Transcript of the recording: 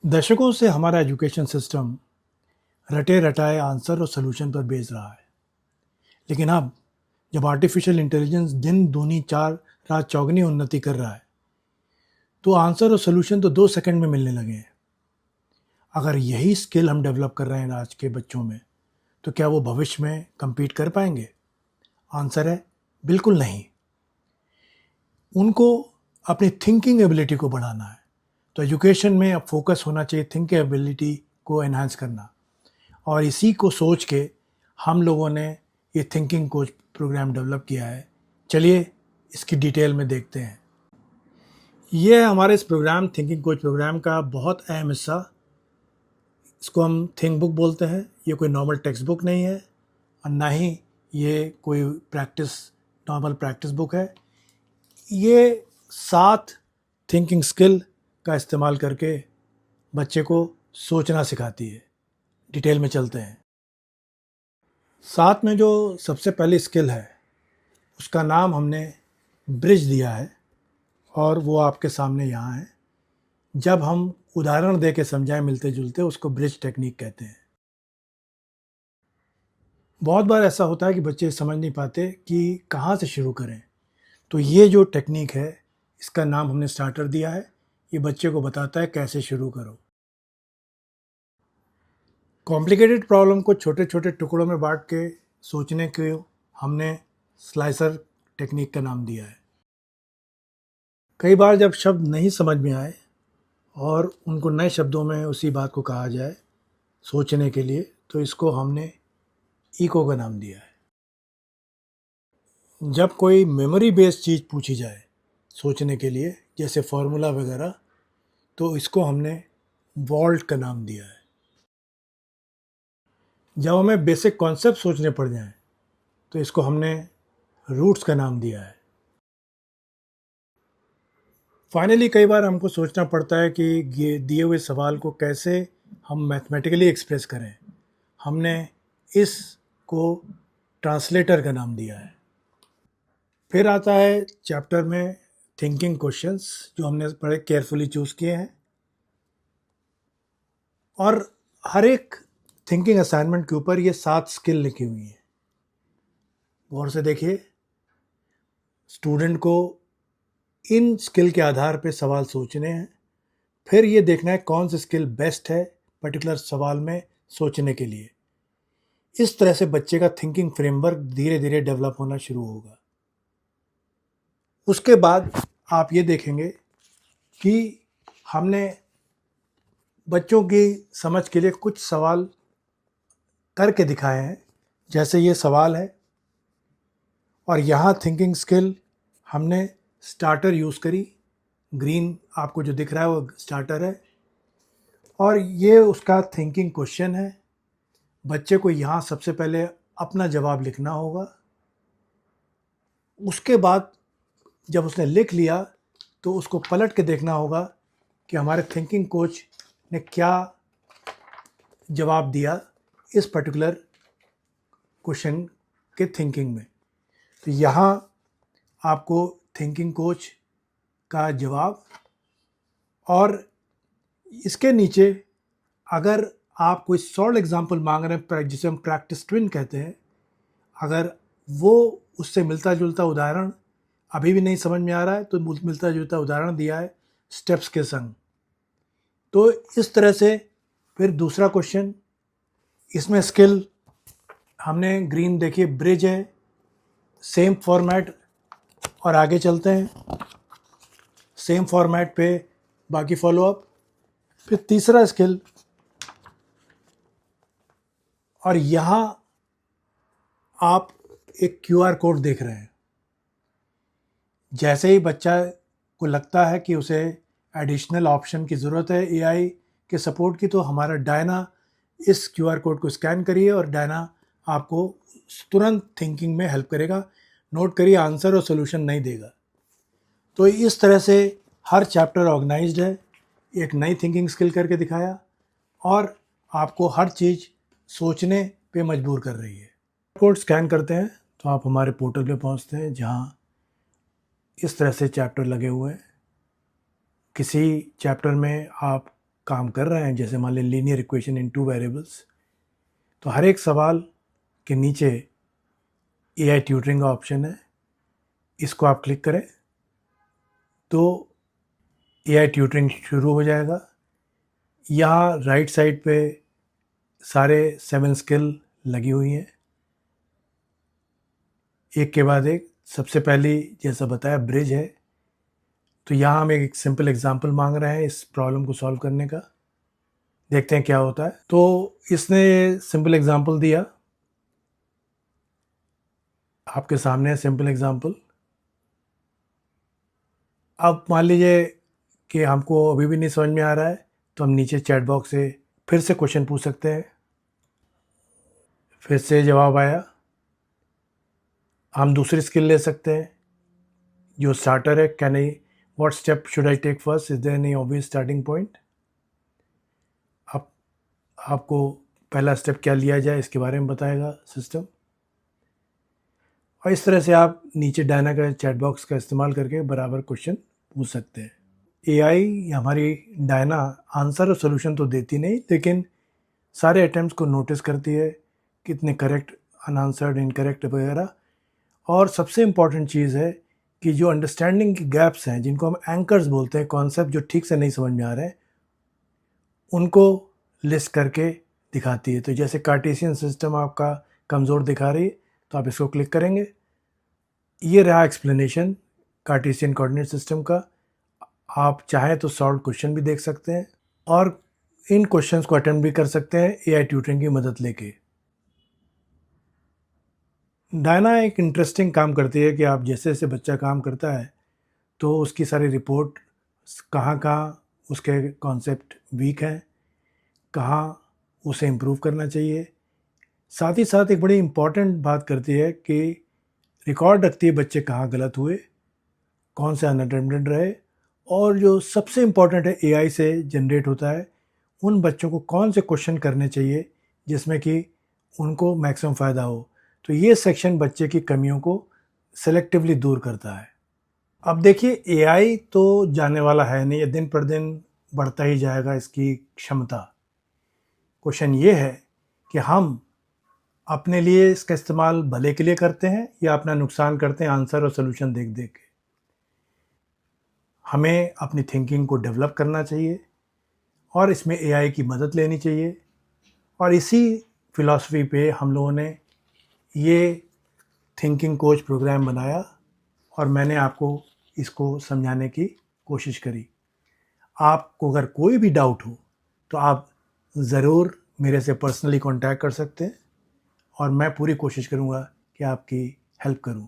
दशकों से हमारा एजुकेशन सिस्टम रटे रटाए आंसर और सॉल्यूशन पर बेस रहा है। लेकिन अब जब आर्टिफिशियल इंटेलिजेंस दिन दूनी चार रात चौगनी उन्नति कर रहा है, तो आंसर और सॉल्यूशन तो 2 सेकंड में मिलने लगे हैं। अगर यही स्किल हम डेवलप कर रहे हैं आज के बच्चों में, तो क्या वो भविष्य में compete कर पाएंगे? आंसर है बिल्कुल नहीं। उनको अपनी थिंकिंग एबिलिटी को बढ़ाना है। तो एजुकेशन में अब फोकस होना चाहिए थिंकिंग एबिलिटी को एनहांस करना, और इसी को सोच के हम लोगों ने ये थिंकिंग कोच प्रोग्राम डेवलप किया है। चलिए इसकी डिटेल में देखते हैं। ये है हमारे इस प्रोग्राम थिंकिंग कोच प्रोग्राम का बहुत अहम हिस्सा। इसको हम थिंक बुक बोलते हैं। ये कोई नॉर्मल टेक्स्ट बुक नहीं है और ना ही ये कोई नॉर्मल प्रैक्टिस बुक है। ये 7 थिंकिंग स्किल का इस्तेमाल करके बच्चे को सोचना सिखाती है। डिटेल में चलते हैं। 7 में जो सबसे पहली स्किल है, उसका नाम हमने ब्रिज दिया है, और वो आपके सामने यहाँ है। जब हम उदाहरण दे के समझाएं मिलते जुलते, उसको ब्रिज टेक्निक कहते हैं। बहुत बार ऐसा होता है कि बच्चे समझ नहीं पाते कि कहाँ से शुरू करें। तो ये जो टेक्निक है, इसका नाम हमने स्टार्टर दिया है। ये बच्चे को बताता है कैसे शुरू करो। कॉम्प्लिकेटेड प्रॉब्लम को छोटे छोटे टुकड़ों में बांट के सोचने को हमने स्लाइसर टेक्निक का नाम दिया है। कई बार जब शब्द नहीं समझ में आए और उनको नए शब्दों में उसी बात को कहा जाए सोचने के लिए, तो इसको हमने इको का नाम दिया है। जब कोई मेमोरी बेस्ड चीज़ पूछी जाए सोचने के लिए, जैसे फॉर्मूला वगैरह, तो इसको हमने वॉल्ट का नाम दिया है। जब हमें बेसिक कॉन्सेप्ट सोचने पड़ जाएं, तो इसको हमने रूट्स का नाम दिया है। फाइनली कई बार हमको सोचना पड़ता है कि ये दिए हुए सवाल को कैसे हम मैथमेटिकली एक्सप्रेस करें। हमने इसको ट्रांसलेटर का नाम दिया है। फिर आता है चैप्टर में थिंकिंग क्वेश्चंस, जो हमने बड़े केयरफुली चूज़ किए हैं, और हर एक थिंकिंग असाइनमेंट के ऊपर ये 7 स्किल लिखी हुई हैं। गौर से देखिए। स्टूडेंट को इन स्किल के आधार पे सवाल सोचने हैं। फिर ये देखना है कौन सी स्किल बेस्ट है पर्टिकुलर सवाल में सोचने के लिए। इस तरह से बच्चे का थिंकिंग फ्रेमवर्क धीरे धीरे डेवलप होना शुरू होगा। उसके बाद आप ये देखेंगे कि हमने बच्चों की समझ के लिए कुछ सवाल करके दिखाए हैं। जैसे ये सवाल है, और यहाँ थिंकिंग स्किल हमने स्टार्टर यूज़ करी। ग्रीन आपको जो दिख रहा है वो स्टार्टर है, और ये उसका थिंकिंग क्वेश्चन है। बच्चे को यहाँ सबसे पहले अपना जवाब लिखना होगा। उसके बाद जब उसने लिख लिया, तो उसको पलट के देखना होगा कि हमारे थिंकिंग कोच ने क्या जवाब दिया इस पर्टिकुलर क्वेश्चन के थिंकिंग में। तो यहाँ आपको थिंकिंग कोच का जवाब, और इसके नीचे अगर आप कोई सॉल्व एग्जाम्पल मांग रहे हैं, जिसे हम प्रैक्टिस ट्विन कहते हैं, अगर वो उससे मिलता जुलता उदाहरण अभी भी नहीं समझ में आ रहा है, तो मिलता जुलता उदाहरण दिया है स्टेप्स के संग। तो इस तरह से फिर दूसरा क्वेश्चन, इसमें स्किल हमने ग्रीन देखिए ब्रिज है, सेम फॉर्मेट, और आगे चलते हैं सेम फॉर्मेट पे बाकी फॉलोअप। फिर तीसरा स्किल, और यहाँ आप एक क्यूआर कोड देख रहे हैं। जैसे ही बच्चा को लगता है कि उसे एडिशनल ऑप्शन की ज़रूरत है एआई के सपोर्ट की, तो हमारा डायना इस क्यूआर कोड को स्कैन करिए, और डायना आपको तुरंत थिंकिंग में हेल्प करेगा। नोट करिए, आंसर और सोल्यूशन नहीं देगा। तो इस तरह से हर चैप्टर ऑर्गेनाइज्ड है। एक नई थिंकिंग स्किल करके दिखाया, और आपको हर चीज़ सोचने पे मजबूर कर रही है। कोड स्कैन करते हैं तो आप हमारे पोर्टल पे पहुंचते हैं, जहां इस तरह से चैप्टर लगे हुए हैं। किसी चैप्टर में आप काम कर रहे हैं, जैसे मान लें लीनियर इक्वेशन इन 2 वेरिएबल्स, तो हर एक सवाल के नीचे AI ट्यूटरिंग का ऑप्शन है। इसको आप क्लिक करें तो AI ट्यूटरिंग शुरू हो जाएगा। यहाँ राइट साइड पे सारे 7 स्किल लगी हुई हैं, एक के बाद एक। सबसे पहली जैसा बताया ब्रिज है, तो यहाँ हम एक सिंपल एग्जांपल मांग रहे हैं इस प्रॉब्लम को सॉल्व करने का। देखते हैं क्या होता है। तो इसने सिंपल एग्जांपल दिया, आपके सामने है सिंपल एग्जांपल। अब मान लीजिए कि हमको अभी भी नहीं समझ में आ रहा है, तो हम नीचे चैट बॉक्स से फिर से क्वेश्चन पूछ सकते हैं। फिर से जवाब आया। हम दूसरी स्किल ले सकते हैं जो स्टार्टर है। Can I what step should I take first, is there any obvious starting point. अब आपको पहला स्टेप क्या लिया जाए इसके बारे में बताएगा सिस्टम। और इस तरह से आप नीचे डायना का चैट बॉक्स का इस्तेमाल करके बराबर क्वेश्चन पूछ सकते हैं। AI हमारी डायना आंसर और सोल्यूशन तो देती नहीं, लेकिन सारे अटैम्प्ट्स को नोटिस करती है, कितने करेक्ट, अनआंसर्ड, इनकरेक्ट वगैरह। और सबसे इम्पॉर्टेंट चीज़ है कि जो अंडरस्टैंडिंग की गैप्स हैं, जिनको हम एंकर्स बोलते हैं, कॉन्सेप्ट जो ठीक से नहीं समझ में आ रहे हैं, उनको लिस्ट करके दिखाती है। तो जैसे कार्टेशियन सिस्टम आपका कमज़ोर दिखा रही है, तो आप इसको क्लिक करेंगे। ये रहा एक्सप्लेनेशन कार्टेशियन कोऑर्डिनेट सिस्टम का। आप चाहें तो सॉल्व क्वेश्चन भी देख सकते हैं और इन क्वेश्चंस को अटेम्प्ट भी कर सकते हैं AI ट्यूटरिंग की मदद लेके। डायना एक इंटरेस्टिंग काम करती है कि आप जैसे जैसे बच्चा काम करता है तो उसकी सारी रिपोर्ट, कहाँ कहाँ उसके कॉन्सेप्ट वीक हैं, कहाँ उसे इम्प्रूव करना चाहिए। साथ ही साथ एक बड़ी इम्पॉर्टेंट बात करती है कि रिकॉर्ड रखती है बच्चे कहाँ गलत हुए, कौन से अनअटेम्प्टेड रहे, और जो सबसे इम्पॉर्टेंट है AI से जनरेट होता है, उन बच्चों को कौन से क्वेश्चन करने चाहिए जिसमें कि उनको मैक्सिमम फ़ायदा हो। तो ये सेक्शन बच्चे की कमियों को सेलेक्टिवली दूर करता है। अब देखिए AI तो जाने वाला है नहीं, ये दिन पर दिन बढ़ता ही जाएगा इसकी क्षमता। क्वेश्चन ये है कि हम अपने लिए इसका इस्तेमाल भले के लिए करते हैं या अपना नुकसान करते हैं आंसर और सोल्यूशन देख देख के। हमें अपनी थिंकिंग को डेवलप करना चाहिए और इसमें AI की मदद लेनी चाहिए। और इसी फिलॉसफी पे हम लोगों ने ये थिंकिंग कोच प्रोग्राम बनाया और मैंने आपको इसको समझाने की कोशिश करी। आपको अगर कोई भी डाउट हो तो आप ज़रूर मेरे से पर्सनली कांटेक्ट कर सकते हैं और मैं पूरी कोशिश करूँगा कि आपकी हेल्प करूँ।